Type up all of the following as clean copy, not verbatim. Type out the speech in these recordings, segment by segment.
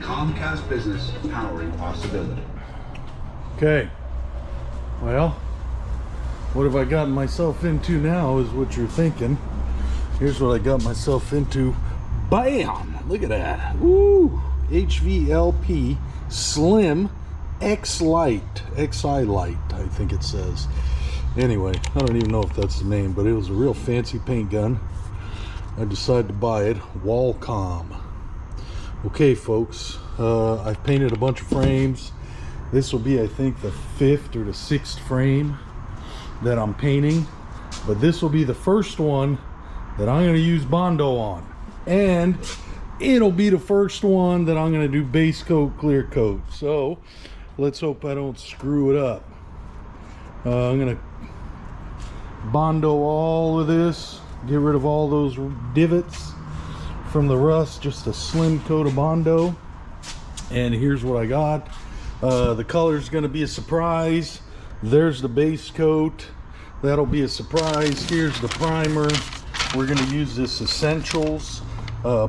Comcast Business, powering possibility. Okay, well, what have I gotten myself into now is what you're thinking. Here's what I got myself into. Bam! Look at that. Woo! HVLP Slim X Light. XI Light, I think it says. Anyway, I don't even know if that's the name, but it was a real fancy paint gun. I decided to buy it. Wallcom. Okay, folks, I've painted a bunch of frames. This will be, I think, the 5th or the 6th frame that I'm painting, but this will be the first one that I'm going to use Bondo on, and it'll be the first one that I'm going to do base coat, clear coat. So let's hope I don't screw it up. I'm going to Bondo all of this, get rid of all those divots from the rust, just a slim coat of Bondo. And here's what I got. The color's going to be a surprise. There's the base coat, that'll be a surprise. Here's the primer. We're going to use this Essentials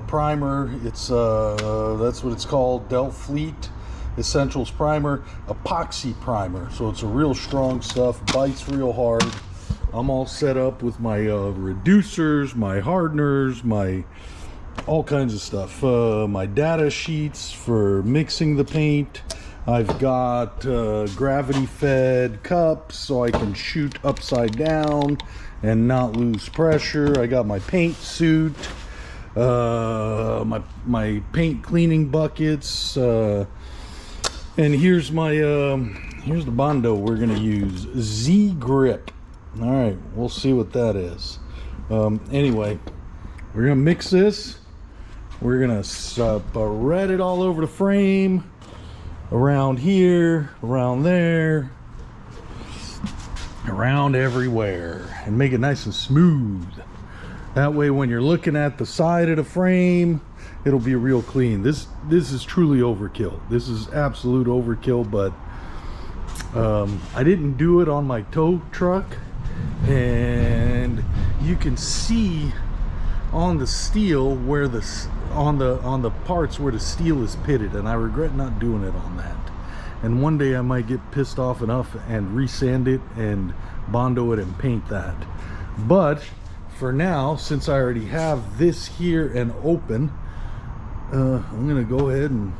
primer. It's that's what it's called, Del Fleet Essentials primer, epoxy primer. So it's a real strong stuff, bites real hard. I'm all set up with my reducers, my hardeners, my all kinds of stuff, my data sheets for mixing the paint. I've got gravity fed cups so I can shoot upside down and not lose pressure. I got my paint suit, my paint cleaning buckets, and here's my here's the Bondo we're gonna use, Z Grip. All right, we'll see what that is. Anyway, we're gonna mix this. We're gonna spread it all over the frame, around here, around there, around everywhere, and make it nice and smooth. That way when you're looking at the side of the frame, it'll be real clean. This is truly overkill. This is absolute overkill, but I didn't do it on my tow truck, and you can see on the steel where on the parts where the steel is pitted, and I regret not doing it on that. And one day I might get pissed off enough and resand it and Bondo it and paint that. But for now, since I already have this here and open, I'm gonna go ahead and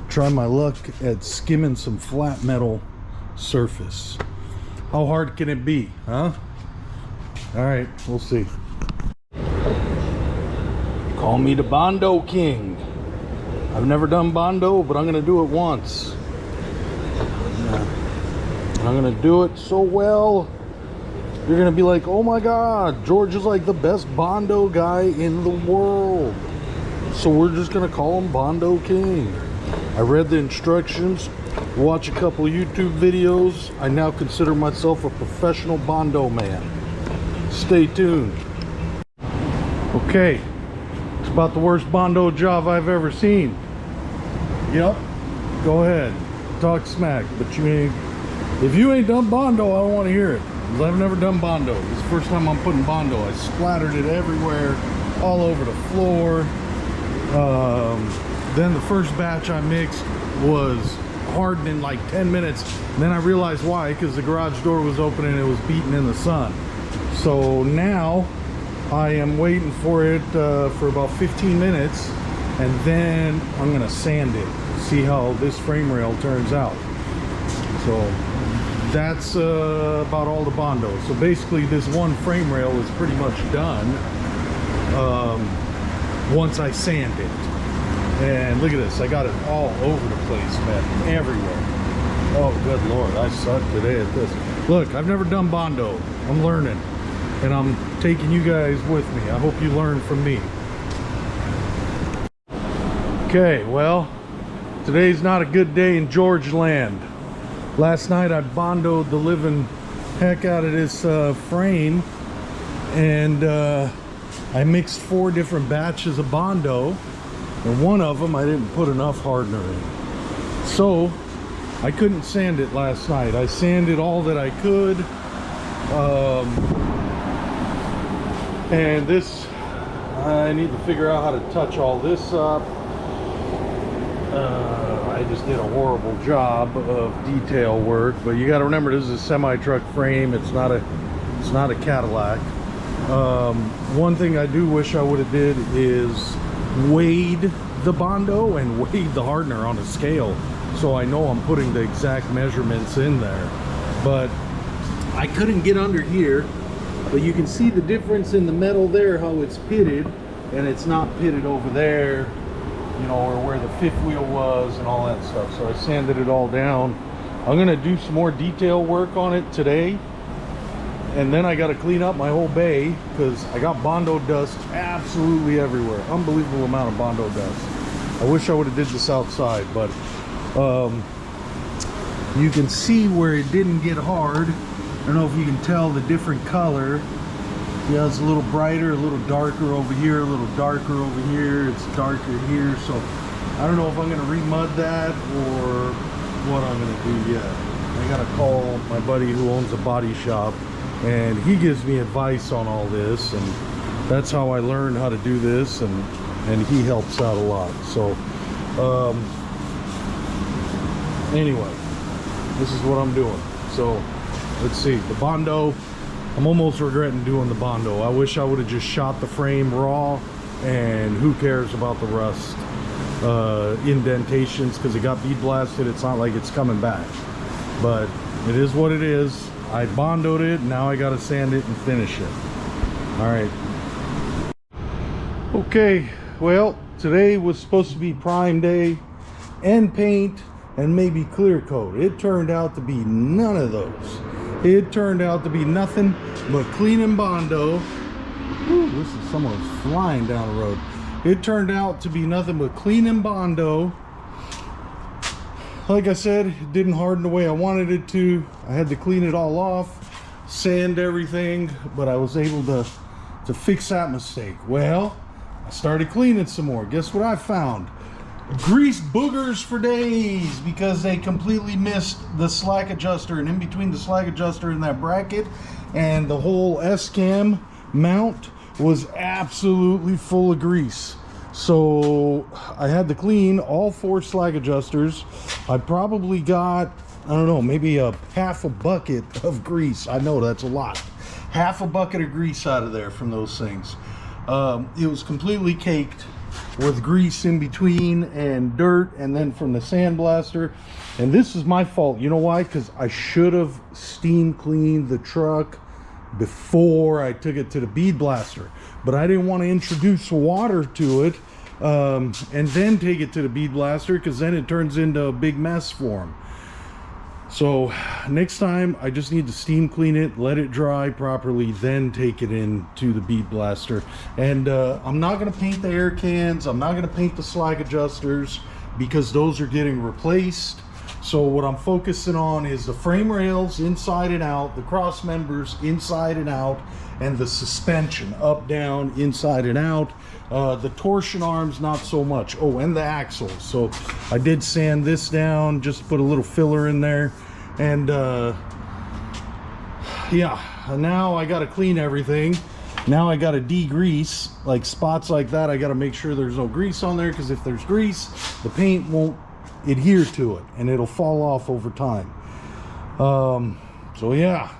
try my luck at skimming some flat metal surface. How hard can it be, huh? All right, we'll see. Call me the Bondo King. I've never done Bondo, but I'm gonna do it once. I'm gonna do it so well, you're gonna be like, oh my God, George is like the best Bondo guy in the world. So we're just gonna call him Bondo King. I read the instructions, watch a couple YouTube videos. I now consider myself a professional Bondo man. Stay tuned. Okay. It's about the worst Bondo job I've ever seen. Yep. Go ahead. Talk smack. But if you ain't done Bondo, I don't want to hear it. Because I've never done Bondo. This is the first time I'm putting Bondo. I splattered it everywhere, all over the floor. Then the first batch I mixed was hardened in like 10 minutes. And then I realized why, because the garage door was open and it was beating in the sun. So now I am waiting for it for about 15 minutes, and then I'm gonna sand it, see how this frame rail turns out. So that's about all the Bondo. So basically this one frame rail is pretty much done once I sand it. And look at this, I got it all over the place, man, everywhere. Oh good Lord, I suck today at this. Look, I've never done Bondo. I'm learning, and I'm taking you guys with me. I hope you learn from me. Okay, well, today's not a good day in George land. Last night I Bondoed the living heck out of this frame, and I mixed 4 different batches of Bondo, and one of them I didn't put enough hardener in. So I couldn't sand it last night. I sanded all that I could. And this, I need to figure out how to touch all this up. I just did a horrible job of detail work, but you got to remember this is a semi-truck frame. It's not a Cadillac. One thing I do wish I would have did is weighed the Bondo and weighed the hardener on a scale, so I know I'm putting the exact measurements in there. But I couldn't get under here, but you can see the difference in the metal there, how it's pitted, and it's not pitted over there, you know, or where the fifth wheel was and all that stuff. So I sanded it all down. I'm gonna do some more detail work on it today, and then I got to clean up my whole bay because I got Bondo dust absolutely everywhere. Unbelievable amount of Bondo dust. I wish I would have did this outside, but you can see where it didn't get hard. I don't know if you can tell the different color. Yeah, it's a little brighter, a little darker over here, a little darker over here. It's darker here. So I don't know if I'm going to remud that or what I'm going to do yet. I got to call my buddy who owns a body shop, and he gives me advice on all this, and that's how I learned how to do this, and he helps out a lot. So anyway, this is what I'm doing. So let's see, the Bondo, I'm almost regretting doing the Bondo. I wish I would have just shot the frame raw, and who cares about the rust indentations, because it got bead blasted. It's not like it's coming back, but it is what it is. I Bondoed it, now I got to sand it and finish it. All right. Okay, well, today was supposed to be prime day and paint and maybe clear coat. It turned out to be none of those. It turned out to be nothing but clean and Bondo. Ooh, this is someone flying down the road. It turned out to be nothing but clean and Bondo. Like I said, it didn't harden the way I wanted it to. I had to clean it all off, sand everything, but I was able to fix that mistake. Well, I started cleaning some more. Guess what I found? Grease boogers for days, because they completely missed the slack adjuster, and in between the slack adjuster and that bracket and the whole S-cam mount was absolutely full of grease. So I had to clean all 4 slack adjusters. I probably got, I don't know, maybe a half a bucket of grease. I know that's a lot. Half a bucket of grease out of there from those things. It was completely caked with grease in between and dirt, and then from the sandblaster. And this is my fault. You know why? Because I should have steam cleaned the truck before I took it to the bead blaster, but I didn't want to introduce water to it and then take it to the bead blaster, because then it turns into a big mess for him. So next time I just need to steam clean it, let it dry properly, then take it into the bead blaster. And I'm not going to paint the air cans. I'm not going to paint the slack adjusters, because those are getting replaced. So what I'm focusing on is the frame rails inside and out, the cross members inside and out, and the suspension up, down, inside and out. The torsion arms, not so much. Oh, and the axles. So I did sand this down, just put a little filler in there. And yeah, now I got to clean everything. Now I got to degrease, like spots like that. I got to make sure there's no grease on there, because if there's grease, the paint won't adhere to it and it'll fall off over time. So yeah,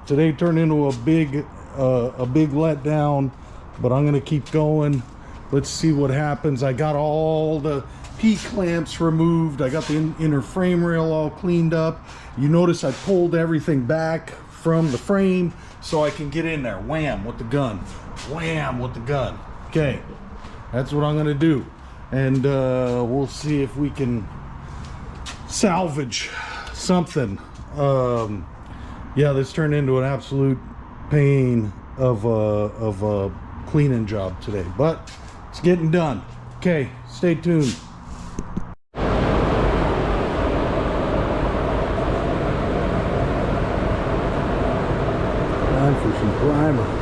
today turned into a big letdown, but I'm gonna keep going. Let's see what happens. I got all the P clamps removed. I got the inner frame rail all cleaned up. You notice I pulled everything back from the frame so I can get in there. Wham with the gun, wham with the gun. Okay, that's what I'm gonna do. And we'll see if we can salvage something. Yeah, this turned into an absolute pain of a cleaning job today, but it's getting done. Okay, stay tuned. Time for some primer.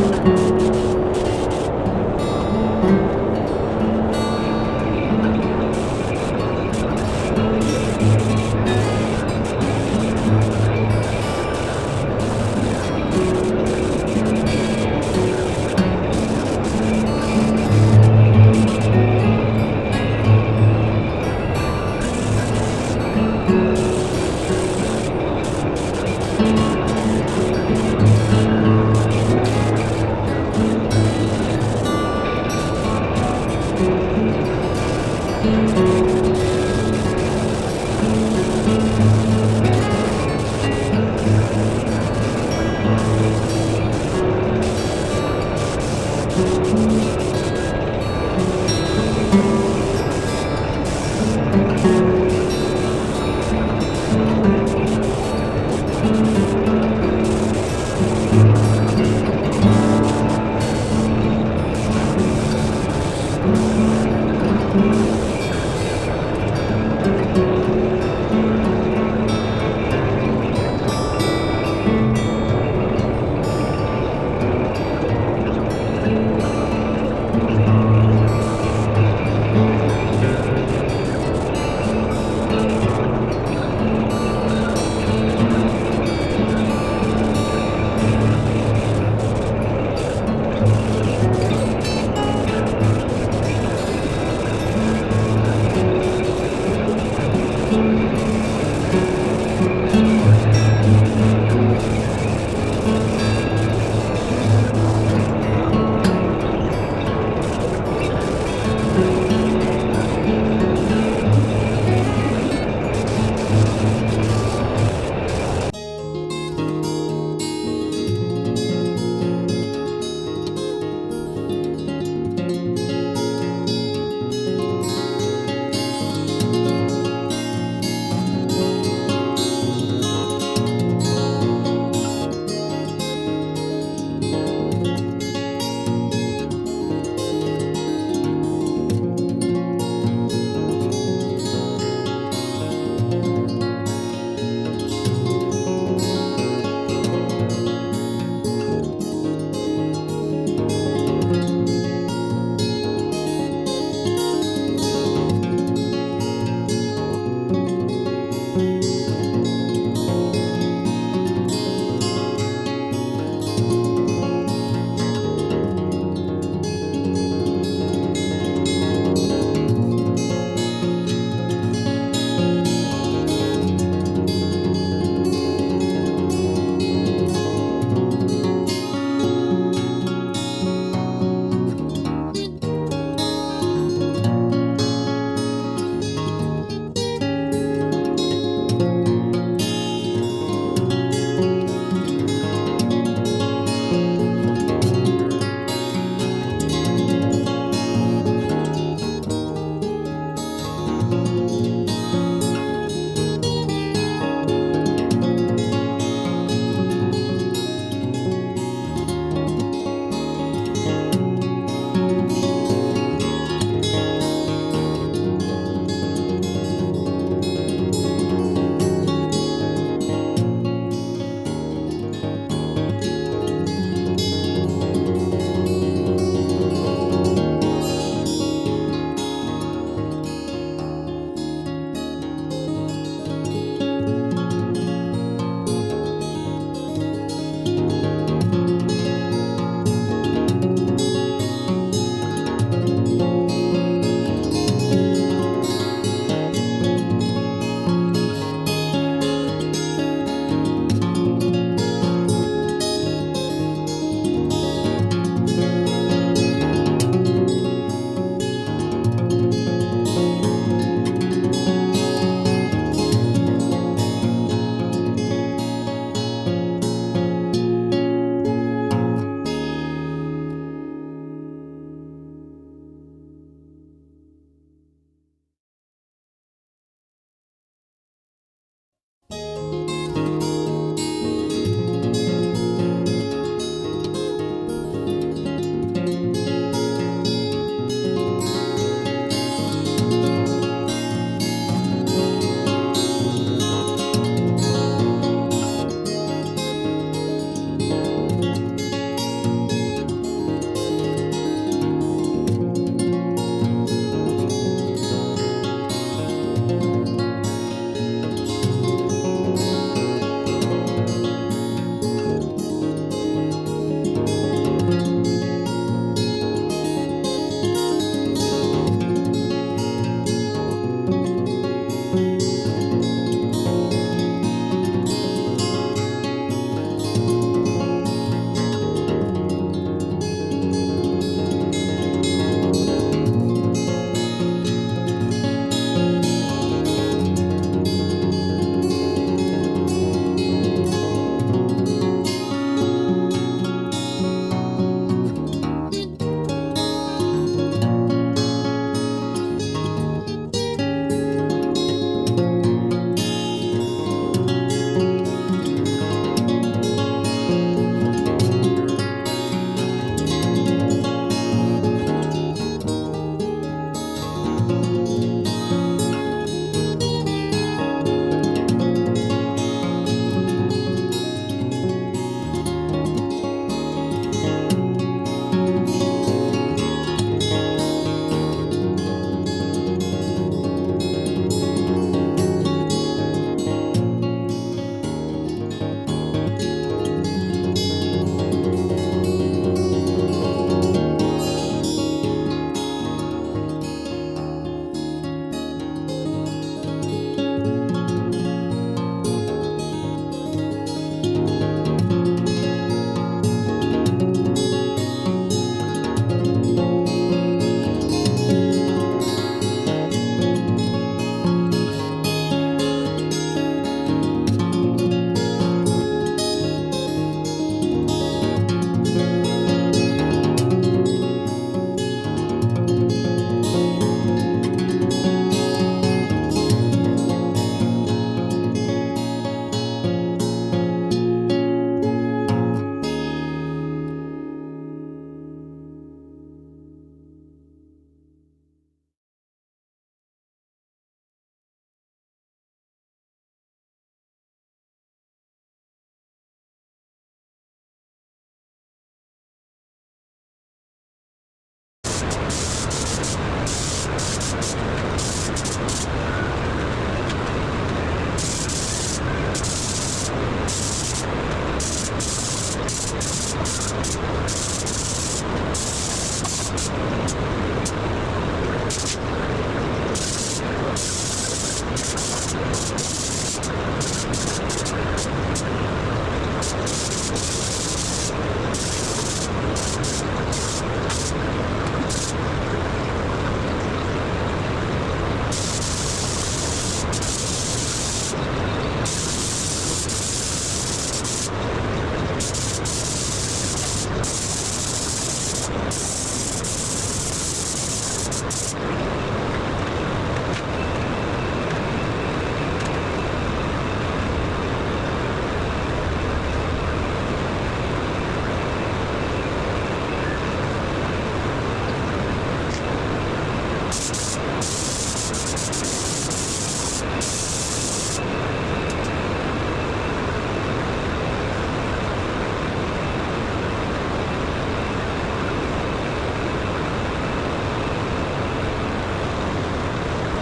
Thank you.